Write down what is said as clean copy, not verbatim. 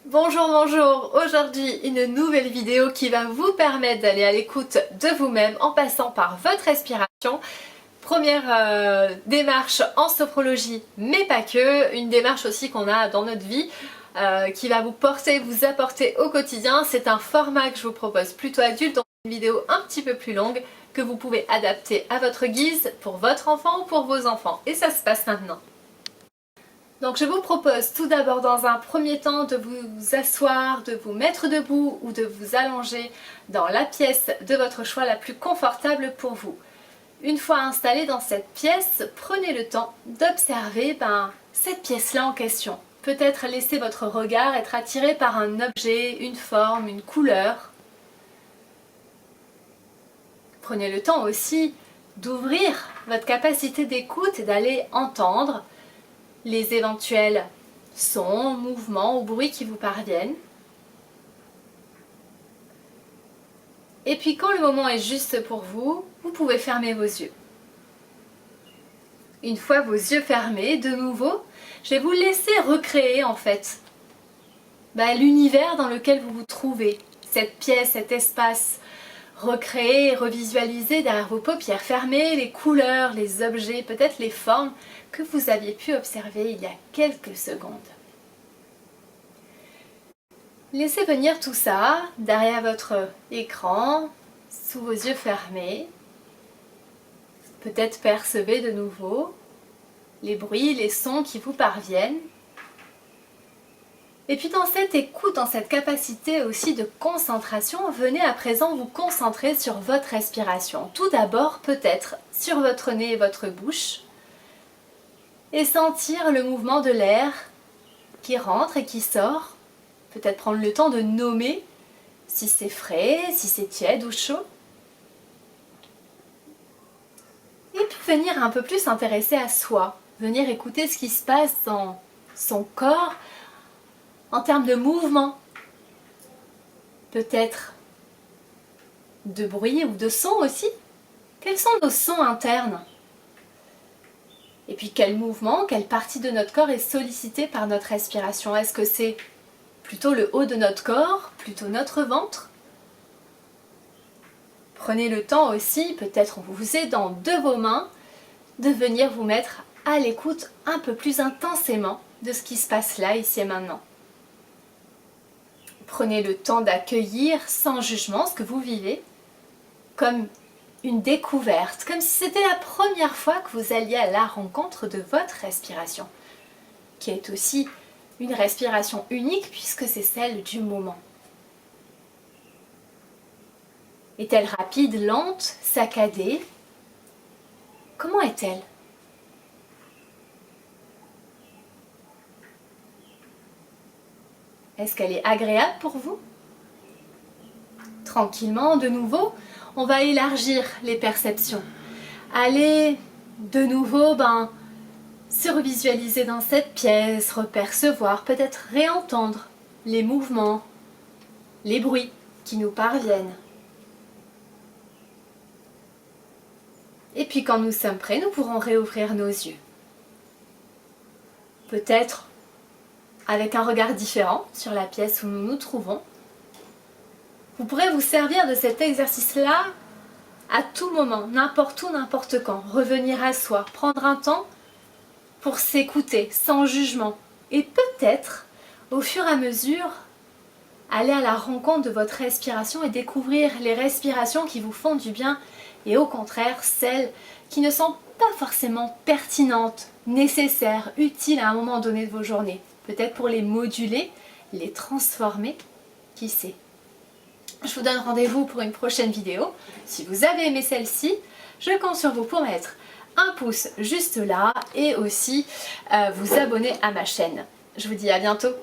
Bonjour, bonjour! Aujourd'hui, une nouvelle vidéo qui va vous permettre d'aller à l'écoute de vous-même en passant par votre respiration. Première démarche en sophrologie, mais pas que, une démarche aussi qu'on a dans notre vie qui va vous porter, vous apporter au quotidien. C'est un format que je vous propose plutôt adulte, donc une vidéo un petit peu plus longue que vous pouvez adapter à votre guise pour votre enfant ou pour vos enfants. Et ça se passe maintenant. Donc je vous propose tout d'abord dans un premier temps de vous asseoir, de vous mettre debout ou de vous allonger dans la pièce de votre choix la plus confortable pour vous. Une fois installé dans cette pièce, prenez le temps d'observer cette pièce-là en question. Peut-être laisser votre regard être attiré par un objet, une forme, une couleur. Prenez le temps aussi d'ouvrir votre capacité d'écoute et d'aller entendre les éventuels sons, mouvements ou bruits qui vous parviennent. Et puis quand le moment est juste pour vous, vous pouvez fermer vos yeux. Une fois vos yeux fermés, de nouveau, je vais vous laisser recréer en fait l'univers dans lequel vous vous trouvez, cette pièce, cet espace. Recréer et revisualiser derrière vos paupières fermées les couleurs, les objets, peut-être les formes que vous aviez pu observer il y a quelques secondes. Laissez venir tout ça derrière votre écran, sous vos yeux fermés. Peut-être percevez de nouveau les bruits, les sons qui vous parviennent. Et puis dans cette écoute, dans cette capacité aussi de concentration, venez à présent vous concentrer sur votre respiration. Tout d'abord peut-être sur votre nez et votre bouche et sentir le mouvement de l'air qui rentre et qui sort. Peut-être prendre le temps de nommer si c'est frais, si c'est tiède ou chaud. Et puis venir un peu plus s'intéresser à soi, venir écouter ce qui se passe dans son corps, en termes de mouvement, peut-être de bruit ou de son aussi. Quels sont nos sons internes? Et puis quel mouvement, quelle partie de notre corps est sollicitée par notre respiration? Est-ce que c'est plutôt le haut de notre corps, plutôt notre ventre? Prenez le temps aussi, peut-être en vous aidant de vos mains, de venir vous mettre à l'écoute un peu plus intensément de ce qui se passe là, ici et maintenant. Prenez le temps d'accueillir sans jugement ce que vous vivez comme une découverte, comme si c'était la première fois que vous alliez à la rencontre de votre respiration, qui est aussi une respiration unique puisque c'est celle du moment. Est-elle rapide, lente, saccadée? Comment est-elle? Est-ce qu'elle est agréable pour vous? Tranquillement, de nouveau, on va élargir les perceptions. Allez de nouveau se revisualiser dans cette pièce, repercevoir, peut-être réentendre les mouvements, les bruits qui nous parviennent. Et puis quand nous sommes prêts, nous pourrons réouvrir nos yeux. Peut-être avec un regard différent sur la pièce où nous nous trouvons. Vous pourrez vous servir de cet exercice-là à tout moment, n'importe où, n'importe quand. Revenir à soi, prendre un temps pour s'écouter sans jugement. Et peut-être, au fur et à mesure, aller à la rencontre de votre respiration et découvrir les respirations qui vous font du bien et au contraire celles qui ne sont pas forcément pertinentes, nécessaires, utiles à un moment donné de vos journées. Peut-être pour les moduler, les transformer, qui sait. Je vous donne rendez-vous pour une prochaine vidéo. Si vous avez aimé celle-ci, je compte sur vous pour mettre un pouce juste là et aussi vous abonner à ma chaîne. Je vous dis à bientôt.